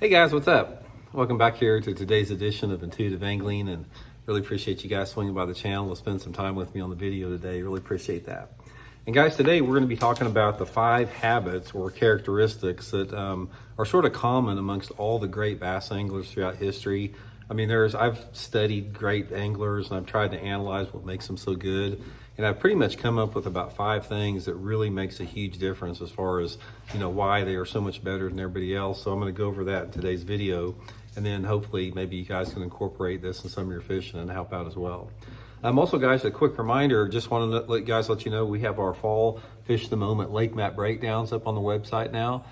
Hey guys, what's up? Welcome back here to today's edition of Intuitive Angling, and really appreciate you guys swinging by the channel to spend some time with me on the video today. Really appreciate that. And guys, today we're going to be talking about the 5 habits or characteristics that are sort of common amongst all the great bass anglers throughout history. I mean, I've studied great anglers and I've tried to analyze what makes them so good. And I've pretty much come up with about 5 things that really makes a huge difference as far as, why they are so much better than everybody else. So I'm going to go over that in today's video. And then hopefully maybe you guys can incorporate this in some of your fishing and help out as well. Also, guys, a quick reminder, just want to let you know we have our fall Fish the Moment lake map breakdowns up on the website now.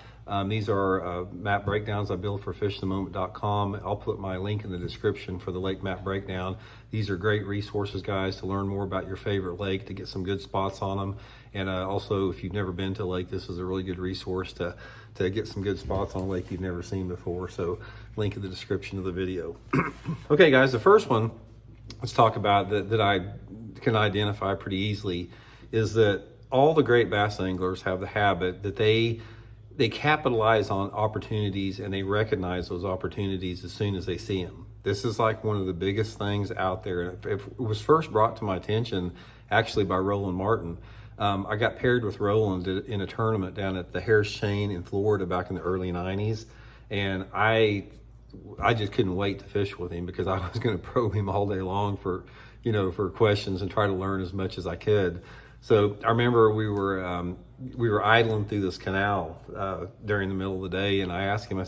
These are map breakdowns I build for fishthemoment.com. I'll put my link in the description for the lake map breakdown. These are great resources, guys, to learn more about your favorite lake, to get some good spots on them. And also, if you've never been to a lake, this is a really good resource to get some good spots on a lake you've never seen before. So link in the description of the video. Okay, guys, the first one let's talk about that I can identify pretty easily is that all the great bass anglers have the habit that they capitalize on opportunities and they recognize those opportunities as soon as they see them. This is like one of the biggest things out there. And it was first brought to my attention actually by Roland Martin. I got paired with Roland in a tournament down at the Harris Chain in Florida back in the early 90s. And I just couldn't wait to fish with him because I was going to probe him all day long for questions and try to learn as much as I could. So I remember we were idling through this canal during the middle of the day, and I asked him,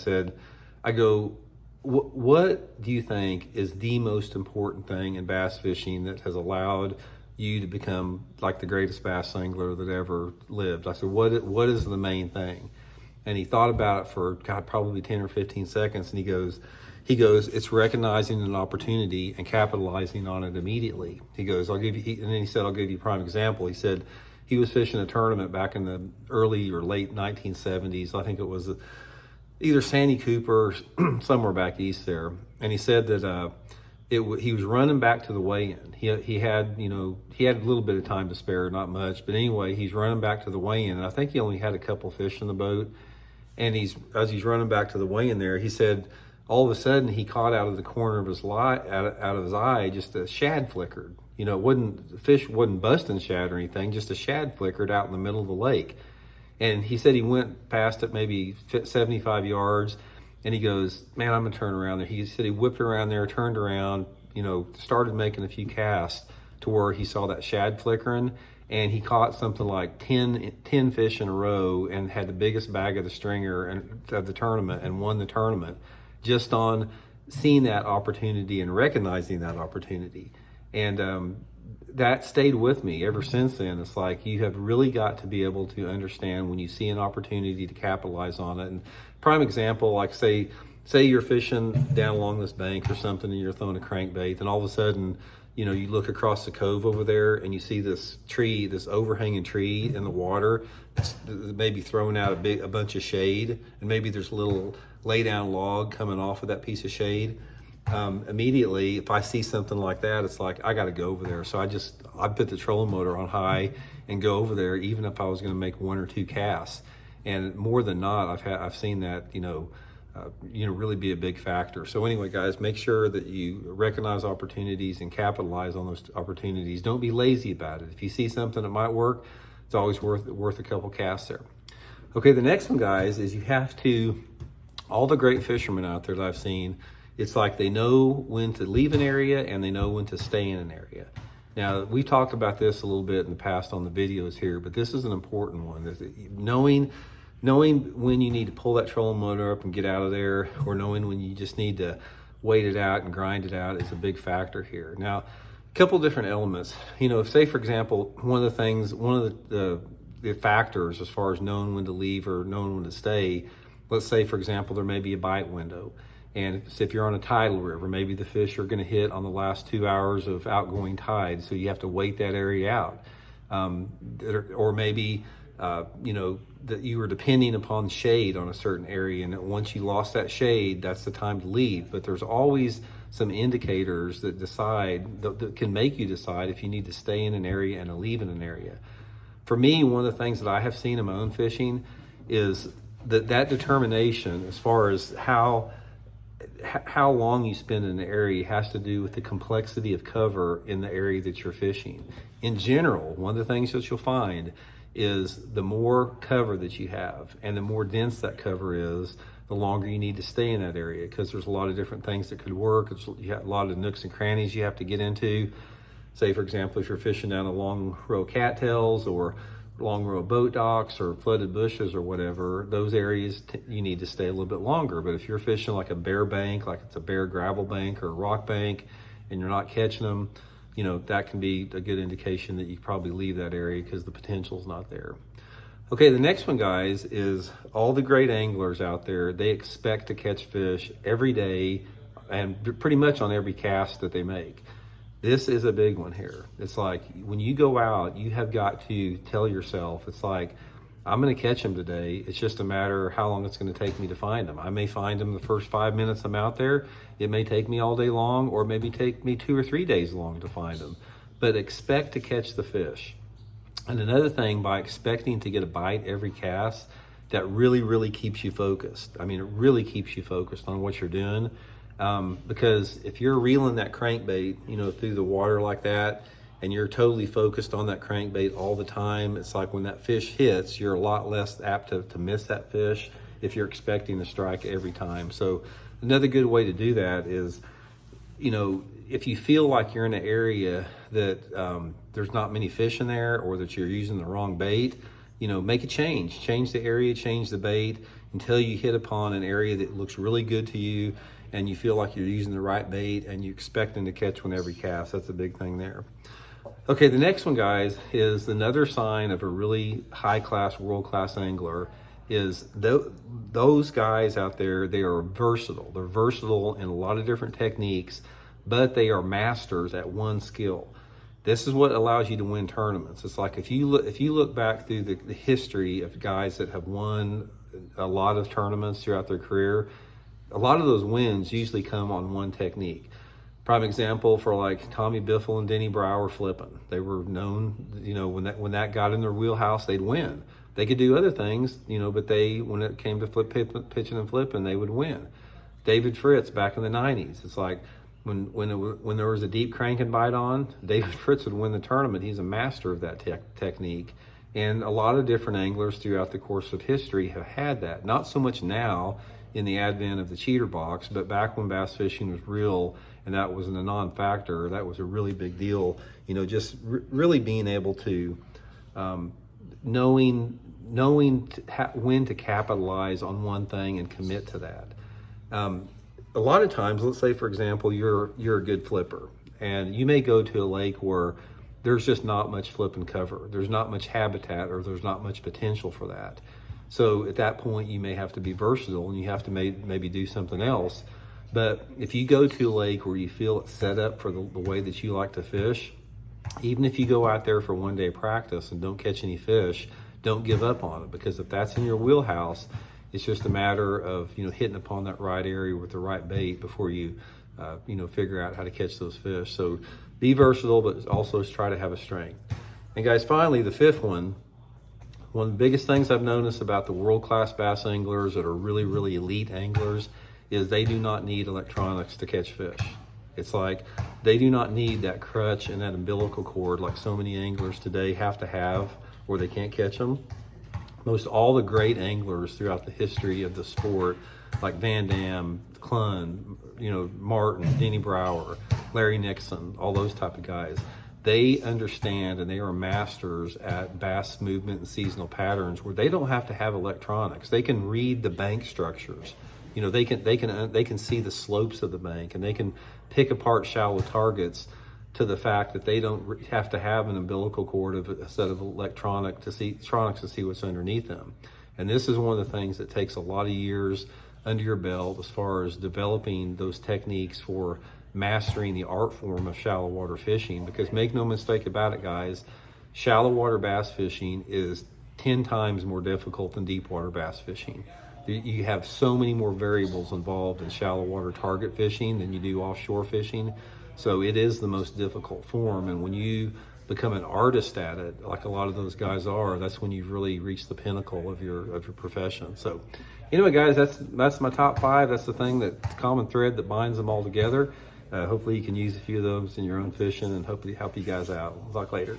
I go, what do you think is the most important thing in bass fishing that has allowed you to become like the greatest bass angler that ever lived? I said, what is the main thing? And he thought about it for, probably 10 or 15 seconds. And he goes, it's recognizing an opportunity and capitalizing on it immediately. He goes, and then he said, I'll give you a prime example. He said he was fishing a tournament back in the early or late 1970s. I think it was either Sandy Cooper or somewhere back east there. And he said that he was running back to the weigh-in. He had a little bit of time to spare, not much. But anyway, he's running back to the weigh-in. And I think he only had a couple fish in the boat. And as he's running back to the weigh-in there, he said all of a sudden he caught out of the corner of his eye just a shad flickered. The fish wasn't busting shad or anything, just a shad flickered out in the middle of the lake. And he said he went past it maybe 75 yards, and he goes, man, I'm gonna turn around there. He said he whipped around there, turned around, started making a few casts to where he saw that shad flickering. And he caught something like 10 fish in a row and had the biggest bag of the stringer of the tournament and won the tournament just on seeing that opportunity and recognizing that opportunity. And that stayed with me ever since then. It's like you have really got to be able to understand when you see an opportunity to capitalize on it. And prime example, like say you're fishing down along this bank or something and you're throwing a crankbait, and all of a sudden you look across the cove over there and you see this tree, this overhanging tree in the water, maybe throwing out a bunch of shade, and maybe there's a little lay down log coming off of that piece of shade. Immediately, if I see something like that, it's like, I got to go over there. So I put the trolling motor on high and go over there, even if I was going to make 1 or 2 casts. And more than not, I've seen that, really be a big factor. So anyway, guys, make sure that you recognize opportunities and capitalize on those opportunities. Don't be lazy about it. If you see something that might work, it's always worth a couple casts there. Okay, the next one, guys, is you have to, all the great fishermen out there that I've seen, it's like they know when to leave an area and they know when to stay in an area. Now, we've talked about this a little bit in the past on the videos here, but this is an important one. Knowing when you need to pull that trolling motor up and get out of there, or knowing when you just need to wait it out and grind it out is a big factor here. Now, a couple different elements. Say for example, one of the factors as far as knowing when to leave or knowing when to stay, let's say for example, there may be a bite window. And if you're on a tidal river, maybe the fish are gonna hit on the last 2 hours of outgoing tide, so you have to wait that area out. Or maybe, that you were depending upon shade on a certain area, and that once you lost that shade, that's the time to leave. But there's always some indicators that can make you decide if you need to stay in an area and to leave in an area. For me, one of the things that I have seen in my own fishing is that determination as far as how long you spend in the area has to do with the complexity of cover in the area that you're fishing. In general, one of the things that you'll find is the more cover that you have and the more dense that cover is, the longer you need to stay in that area, because there's a lot of different things that could work. You got a lot of nooks and crannies you have to get into. Say, for example, if you're fishing down a long row of cattails or long row of boat docks or flooded bushes or whatever, those areas you need to stay a little bit longer. But if you're fishing like a bare bank, like it's a bare gravel bank or a rock bank, and you're not catching them, that can be a good indication that you probably leave that area because the potential's not there. Okay, the next one, guys, is all the great anglers out there, they expect to catch fish every day and pretty much on every cast that they make. This is a big one here. It's like when you go out, you have got to tell yourself, it's like, I'm going to catch them today. It's just a matter of how long it's going to take me to find them. I may find them the first 5 minutes I'm out there. It may take me all day long, or maybe take me 2 or 3 days long to find them. But expect to catch the fish. And another thing, by expecting to get a bite every cast, that really, really keeps you focused. I mean, it really keeps you focused on what you're doing. Because if you're reeling that crankbait, through the water like that, and you're totally focused on that crankbait all the time, it's like when that fish hits, you're a lot less apt to miss that fish if you're expecting to strike every time. So another good way to do that is, if you feel like you're in an area that there's not many fish in there, or that you're using the wrong bait, make a change the area, change the bait until you hit upon an area that looks really good to you and you feel like you're using the right bait and you're expecting to catch one every cast. That's a big thing there. Okay, the next one, guys, is another sign of a really high-class, world-class angler is those guys out there, they are versatile. They're versatile in a lot of different techniques, but they are masters at one skill. This is what allows you to win tournaments. It's like if you look back through the history of guys that have won a lot of tournaments throughout their career, a lot of those wins usually come on one technique. Prime example for like Tommy Biffle and Denny Brower flipping. They were known, when that got in their wheelhouse, they'd win. They could do other things, but when it came to pitching and flipping, they would win. David Fritz back in the 90s. It's like when there was a deep crank and bite on, David Fritz would win the tournament. He's a master of that technique. And a lot of different anglers throughout the course of history have had that. Not so much now in the advent of the cheater box, but back when bass fishing was real and that wasn't a non-factor, that was a really big deal. Just really being able to, knowing when to capitalize on one thing and commit to that. A lot of times, let's say, for example, you're a good flipper and you may go to a lake where there's just not much flip and cover. There's not much habitat, or there's not much potential for that. So at that point, you may have to be versatile and you have to maybe do something else. But if you go to a lake where you feel it's set up for the way that you like to fish, even if you go out there for one day practice and don't catch any fish, don't give up on it, because if that's in your wheelhouse, it's just a matter of hitting upon that right area with the right bait before you figure out how to catch those fish. So be versatile, but also try to have a strength. And guys, finally, the fifth one of the biggest things I've noticed about the world-class bass anglers that are really, really elite anglers is they do not need electronics to catch fish. It's like they do not need that crutch and that umbilical cord like so many anglers today have to have, or they can't catch them. Most all the great anglers throughout the history of the sport, like Van Dam, Clunn, Martin, Denny Brower, Larry Nixon, all those type of guys, they understand and they are masters at bass movement and seasonal patterns where they don't have to have electronics. They can read the bank structures. They can see the slopes of the bank, and they can pick apart shallow targets to the fact that they don't have to have an umbilical cord of a set of electronics to see what's underneath them. And this is one of the things that takes a lot of years under your belt as far as developing those techniques for mastering the art form of shallow water fishing. Because make no mistake about it, guys, shallow water bass fishing is 10 times more difficult than deep water bass fishing. You have so many more variables involved in shallow water target fishing than you do offshore fishing. So it is the most difficult form. And when you become an artist at it, like a lot of those guys are, that's when you've really reached the pinnacle of your profession. So anyway, guys, that's my top 5. That's the thing, that common thread that binds them all together. Hopefully you can use a few of those in your own fishing, and hopefully help you guys out. We'll talk later.